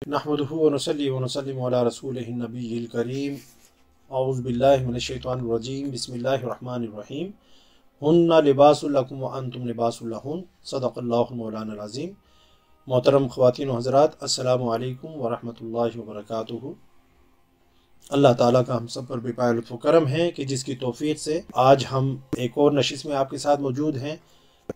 नहमदुहु व नसल्ली व नसल्लिमु अला रसूलिहिन नबिय्यिल करीम। औज़ु बिल्लाहि मिनश शैतानिर रजीम। बिस्मिल्लाहिर रहमानिर रहीम। हुन्ना लिबासुल लकुम व अंतुम लिबासुल लहुन। सदक़ल्लाहुल मौलाना अज़ीम। मोहतरम ख़वातीन व हज़रात, अस्सलामु अलैकुम व रहमतुल्लाहि व बरकातुहू। अल्लाह ताला का हम सब पर बेपाया लुत्फ़ व करम है कि जिसकी तौफ़ीक़ से आज हम एक और नशिस्त में आपके साथ मौजूद हैं।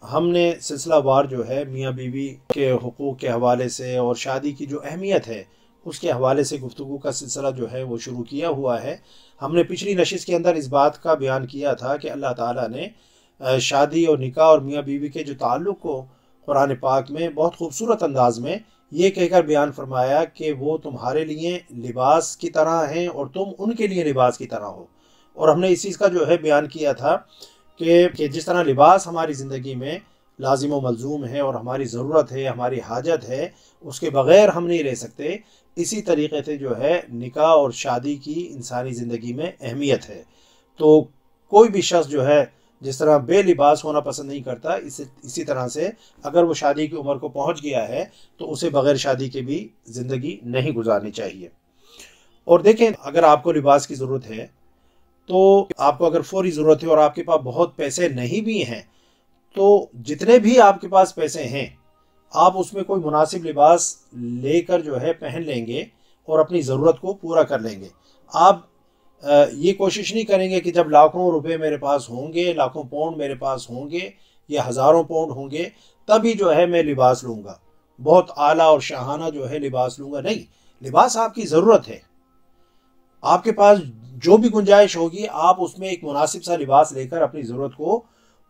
हमने सिलसिला वार जो है मियाँ बीवी के हुकूक़ के हवाले से और शादी की जो अहमियत है उसके हवाले से गुफ्तगू का सिलसिला जो है वो शुरू किया हुआ है। हमने पिछली नशिस्त के अंदर इस बात का बयान किया था कि अल्लाह ताला ने शादी और निकाह और मियाँ बीवी के जो ताल्लुक़ को कुरान पाक में बहुत खूबसूरत अंदाज में ये कहकर बयान फरमाया कि वो तुम्हारे लिए लिबास की तरह हैं और तुम उनके लिए लिबास की तरह हो। और हमने इस चीज़ का जो है बयान किया था कि जिस तरह लिबास हमारी ज़िंदगी में लाजिम व मलजूम है और हमारी ज़रूरत है, हमारी हाजत है, उसके बग़ैर हम नहीं रह सकते, इसी तरीक़े से जो है निकाह और शादी की इंसानी ज़िंदगी में अहमियत है। तो कोई भी शख्स जो है जिस तरह बेलिबास होना पसंद नहीं करता, इसी तरह से अगर वो शादी की उम्र को पहुंच गया है तो उसे बग़ैर शादी के भी ज़िंदगी नहीं गुजारनी चाहिए। और देखें, अगर आपको लिबास की ज़रूरत है तो आपको अगर फौरी ज़रूरत है और आपके पास बहुत पैसे नहीं भी हैं तो जितने भी आपके पास पैसे हैं आप उसमें कोई मुनासिब लिबास लेकर जो है पहन लेंगे और अपनी ज़रूरत को पूरा कर लेंगे। आप ये कोशिश नहीं करेंगे कि जब लाखों रुपए मेरे पास होंगे, लाखों पाउंड मेरे पास होंगे या हज़ारों पाउंड होंगे तभी जो है मैं लिबास लूँगा, बहुत आला और शाहाना जो है लिबास लूँगा। नहीं, लिबास आपकी ज़रूरत है। आपके पास जो भी गुंजाइश होगी आप उसमें एक मुनासिब सा लिबास लेकर अपनी ज़रूरत को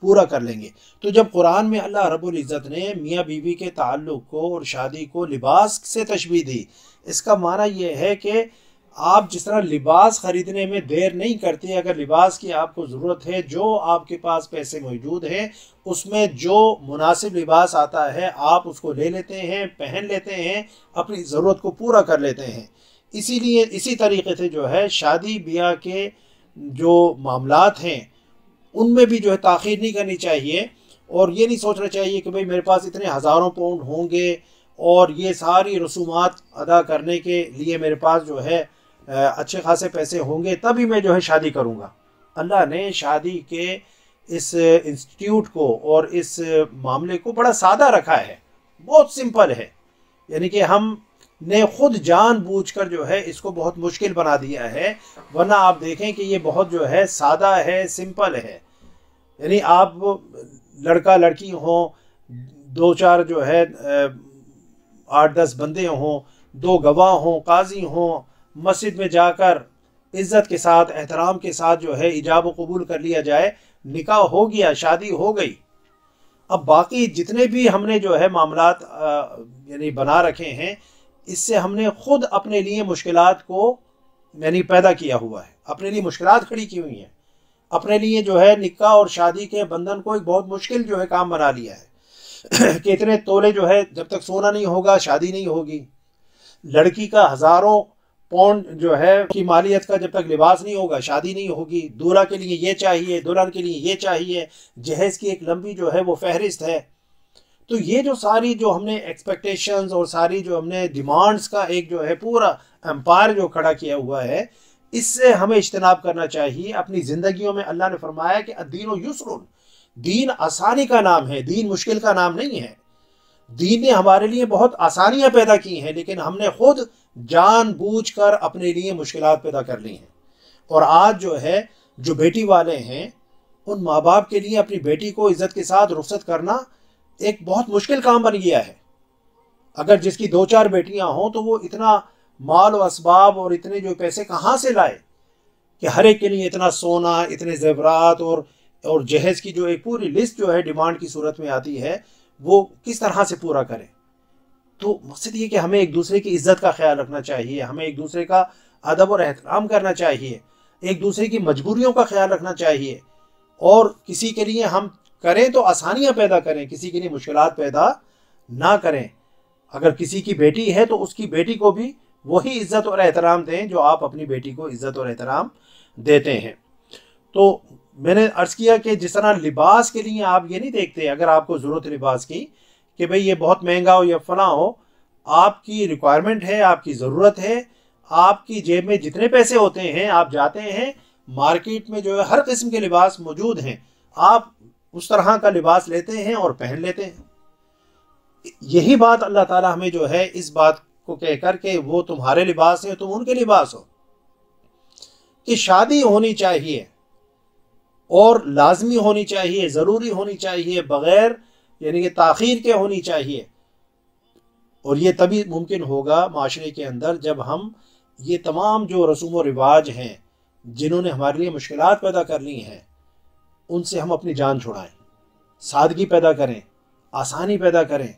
पूरा कर लेंगे। तो जब कुरान में अल्लाह रब्बुल इज़्ज़त ने मियाँ बीवी के ताल्लुक़ को और शादी को लिबास से तशबीह दी, इसका माना यह है कि आप जिस तरह लिबास ख़रीदने में देर नहीं करते, अगर लिबास की आपको ज़रूरत है, जो आपके पास पैसे मौजूद हैं उसमें जो मुनासिब लिबास आता है आप उसको ले लेते हैं, पहन लेते हैं, अपनी ज़रूरत को पूरा कर लेते हैं। इसीलिए इसी तरीके से जो है शादी ब्याह के जो मामलात हैं उनमें भी जो है ताख़ीर नहीं करनी चाहिए और ये नहीं सोचना चाहिए कि भाई मेरे पास इतने हज़ारों पाउंड होंगे और ये सारी रसूमात अदा करने के लिए मेरे पास जो है अच्छे खासे पैसे होंगे तभी मैं जो है शादी करूँगा। अल्लाह ने शादी के इस इंस्टीट्यूट को और इस मामले को बड़ा सादा रखा है, बहुत सिंपल है। यानी कि हम ने खुद जानबूझकर जो है इसको बहुत मुश्किल बना दिया है, वरना आप देखें कि ये बहुत जो है सादा है, सिंपल है। यानी आप लड़का लड़की हों, दो चार जो है 8-10 बंदे हों, 2 गवाह हों, काजी हों, मस्जिद में जाकर इज़्ज़त के साथ एहतराम के साथ जो है इजाब व कबूल कर लिया जाए, निकाह हो गया, शादी हो गई। अब बाकी जितने भी हमने जो है मामलात यानी बना रखे हैं, इससे हमने खुद अपने लिए मुश्किलात को यानी पैदा किया हुआ है, अपने लिए मुश्किलात खड़ी की हुई हैं, अपने लिए जो है निकाह और शादी के बंधन को एक बहुत मुश्किल जो है काम बना लिया है कि इतने तोले जो है जब तक सोना नहीं होगा शादी नहीं होगी। लड़की का हज़ारों पाउंड जो है की मालियत का जब तक लिबास नहीं होगा शादी नहीं होगी। दूल्हा के लिए ये चाहिए, दुल्हन के लिए ये चाहिए, जहेज़ की एक लंबी जो है वो फहरिस्त है। तो ये जो सारी जो हमने एक्सपेक्टेशंस और सारी जो हमने डिमांड्स का एक जो है पूरा एम्पायर जो खड़ा किया हुआ है, इससे हमें इज्तनाब करना चाहिए। अपनी ज़िंदगियों में अल्लाह ने फरमाया कि अद्दीनु युस्रुन, दीन आसानी का नाम है, दीन मुश्किल का नाम नहीं है। दीन ने हमारे लिए बहुत आसानियां पैदा की हैं, लेकिन हमने खुद जानबूझकर अपने लिए मुश्किलात पैदा कर ली हैं। और आज जो है जो बेटी वाले हैं उन माँ बाप के लिए अपनी बेटी को इज़्ज़त के साथ रुखसत करना एक बहुत मुश्किल काम बन गया है। अगर जिसकी 2-4 बेटियां हों तो वो इतना माल और असबाब और इतने जो पैसे कहाँ से लाए कि हर एक के लिए इतना सोना, इतने ज़ेवरात और जहेज़ की जो एक पूरी लिस्ट जो है डिमांड की सूरत में आती है वो किस तरह से पूरा करें। तो मकसद ये कि हमें एक दूसरे की इज़्ज़त का ख्याल रखना चाहिए, हमें एक दूसरे का अदब और एहतराम करना चाहिए, एक दूसरे की मजबूरियों का ख्याल रखना चाहिए और किसी के लिए हम करें तो आसानियां पैदा करें, किसी के लिए मुश्किलात पैदा ना करें। अगर किसी की बेटी है तो उसकी बेटी को भी वही इज़्ज़त और एहतराम दें जो आप अपनी बेटी को इज़्ज़त और एहतराम देते हैं। तो मैंने अर्ज़ किया कि जिस तरह लिबास के लिए आप ये नहीं देखते, अगर आपको ज़रूरत है लिबास की कि भाई ये बहुत महंगा हो या फला हो, आपकी रिक्वायरमेंट है, आपकी ज़रूरत है, आपकी जेब में जितने पैसे होते हैं, आप जाते हैं मार्केट में जो है हर किस्म के लिबास मौजूद हैं, आप उस तरह का लिबास लेते हैं और पहन लेते हैं। यही बात अल्लाह ताला हमें जो है इस बात को कह कर के वो तुम्हारे लिबास है तुम उनके लिबास हो, कि शादी होनी चाहिए और लाजमी होनी चाहिए, ज़रूरी होनी चाहिए, बग़ैर यानी कि ताख़ीर के होनी चाहिए। और ये तभी मुमकिन होगा माशरे के अंदर जब हम ये तमाम जो रसूम व रिवाज हैं जिन्होंने हमारे लिए मुश्किलात पैदा कर ली हैं उनसे हम अपनी जान छुड़ाएं, सादगी पैदा करें, आसानी पैदा करें,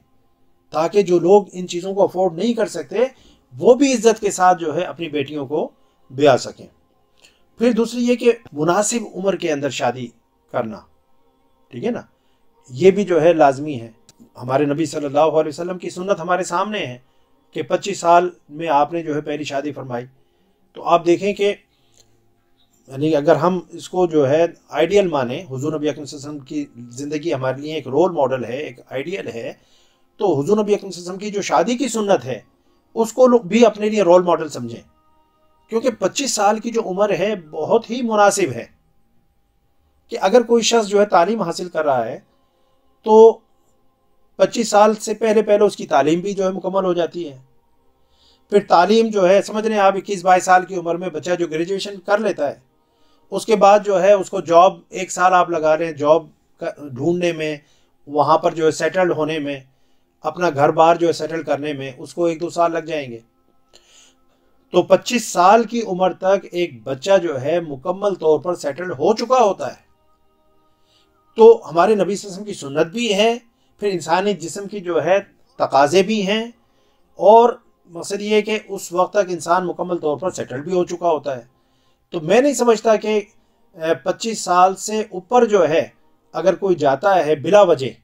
ताकि जो लोग इन चीज़ों को अफोर्ड नहीं कर सकते वो भी इज्जत के साथ जो है अपनी बेटियों को ब्याह सकें। फिर दूसरी ये कि मुनासिब उम्र के अंदर शादी करना, ठीक है ना, ये भी जो है लाजमी है। हमारे नबी सल्लल्लाहु अलैहि वसल्लम की सुन्नत हमारे सामने है कि 25 साल में आपने जो है पहली शादी फरमाई। तो आप देखें कि यानी अगर हम इसको जो है आइडियल माने, हुजूर नबी अकरम सल्लल्लाहु अलैहि वसल्लम की ज़िंदगी हमारे लिए एक रोल मॉडल है, एक आइडियल है, तो हुजूर नबी अकरम सल्लल्लाहु अलैहि वसल्लम की जो शादी की सुन्नत है उसको भी अपने लिए रोल मॉडल समझें, क्योंकि 25 साल की जो उम्र है बहुत ही मुनासिब है कि अगर कोई शख्स जो है तालीम हासिल कर रहा है तो 25 साल से पहले पहले उसकी तालीम भी जो है मुकम्मल हो जाती है। फिर तालीम जो है समझ लें आप 21-22 साल की उम्र में बच्चा जो ग्रेजुएशन कर लेता है उसके बाद जो है उसको जॉब 1 साल आप लगा रहे हैं जॉब ढूंढने में, वहाँ पर जो है सेटल्ड होने में, अपना घर बार जो है सेटल करने में उसको 1-2 साल लग जाएंगे। तो 25 साल की उम्र तक एक बच्चा जो है मुकम्मल तौर पर सेटल्ड हो चुका होता है। तो हमारे नबी सल्लल्लाहु अलैहि वसल्लम की सुन्नत भी है, फिर इंसानी जिस्म की जो है तकाज़े भी हैं, और मकसद ये है कि उस वक्त तक इंसान मुकम्मल तौर पर सेटल भी हो चुका होता है। तो मैं नहीं समझता कि 25 साल से ऊपर जो है अगर कोई जाता है बिला वजह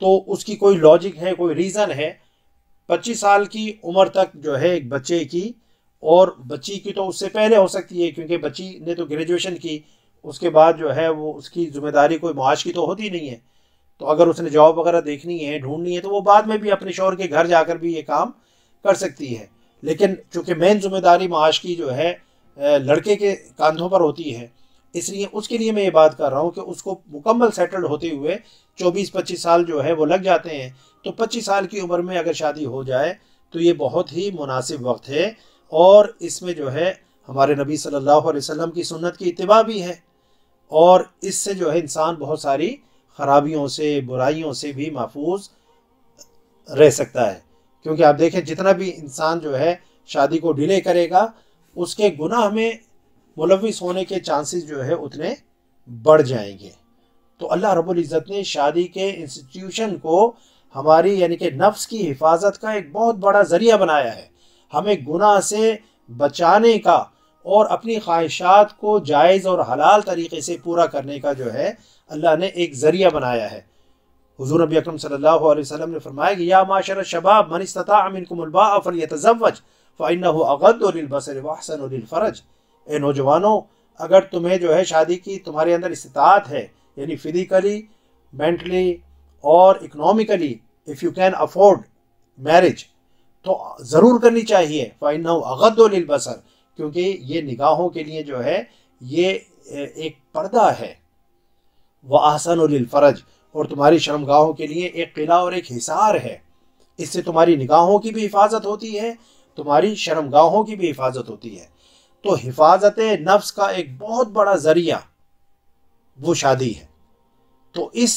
तो उसकी कोई लॉजिक है, कोई रीज़न है। 25 साल की उम्र तक जो है एक बच्चे की, और बच्ची की तो उससे पहले हो सकती है क्योंकि बच्ची ने तो ग्रेजुएशन की, उसके बाद जो है वो उसकी ज़िम्मेदारी कोई माश की तो होती नहीं है। तो अगर उसने जॉब वगैरह देखनी है, ढूंढनी है, तो वो बाद में भी अपने शौहर के घर जाकर भी ये काम कर सकती है। लेकिन चूँकि मेन जिम्मेदारी माश की जो है लड़के के कंधों पर होती है, इसलिए उसके लिए मैं ये बात कर रहा हूँ कि उसको मुकम्मल सेटल्ड होते हुए 24-25 साल जो है वो लग जाते हैं। तो 25 साल की उम्र में अगर शादी हो जाए तो ये बहुत ही मुनासिब वक्त है, और इसमें जो है हमारे नबी सल्लल्लाहु अलैहि वसल्लम की सुन्नत की इत्तिबा भी है, और इससे जो है इंसान बहुत सारी ख़राबियों से, बुराइयों से भी महफूज रह सकता है। क्योंकि आप देखें जितना भी इंसान जो है शादी को डिले करेगा उसके गुनाह में मुलविस होने के चांसेस जो है उतने बढ़ जाएंगे। तो अल्लाह रब्बुल इज़्ज़त ने शादी के इंस्टीट्यूशन को हमारी यानी कि नफ्स की हिफाजत का एक बहुत बड़ा ज़रिया बनाया है, हमें गुनाह से बचाने का और अपनी ख्वाहिशात को जायज़ और हलाल तरीक़े से पूरा करने का जो है अल्लाह ने एक ज़रिया बनाया है। हुज़ूर नबी अकरम सल्लल्लाहु अलैहि वसल्लम ने फरमाया कि या माशर शबाब मन इस्तताअ मिनकुमुल बाअ फलयतज़व्वज फ़इन्नहु अग़द्दु लिलबसरि व अहसनु लिलफ़रज। ए नौजवानों, अगर तुम्हें जो है शादी की तुम्हारे अंदर इस्तिताअत है, यानी फिजिकली, मेंटली और economically, if you can afford marriage, तो ज़रूर करनी चाहिए। फ़इन्नहु अग़द्दु लिलबसर, क्योंकि ये निगाहों के लिए जो है ये एक पर्दा है। व अहसनु लिलफ़रज, और तुम्हारी शर्मगाहों के लिए एक किला और एक हिसार है। इससे तुम्हारी निगाहों की भी हिफाजत होती है, तुम्हारी शर्मगाहों की भी हिफाजत होती है। तो हिफाजत नफ्स का एक बहुत बड़ा ज़रिया वो शादी है। तो इस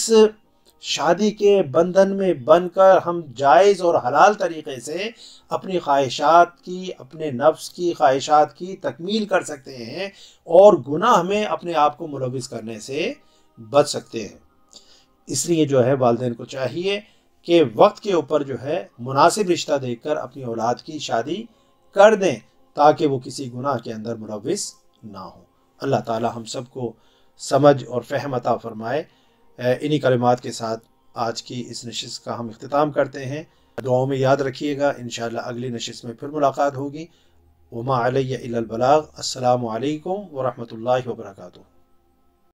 शादी के बंधन में बनकर हम जायज़ और हलाल तरीक़े से अपनी ख्वाहिशात की, अपने नफ्स की ख्वाहिशात की तकमील कर सकते हैं, और गुनाह में अपने आप को मुलविस करने से बच सकते हैं। इसलिए जो है वालिदैन को चाहिए कि वक्त के ऊपर जो है मुनासिब रिश्ता देखकर अपनी औलाद की शादी कर दें, ताकि वो किसी गुनाह के अंदर मुलविस ना हो। अल्लाह ताला हम सबको समझ और फ़हम अता फ़रमाए। इन्हीं कलिमात के साथ आज की इस नशिस्त का हम इख्तिताम करते हैं। दुआओं में याद रखिएगा। इंशाअल्लाह अगली नशिस्त में फिर मुलाकात होगी। वमा अलैया इल्लल बलाग। अस्सलामु अलैकुम व रहमतुल्लाहि व बरकातुहू।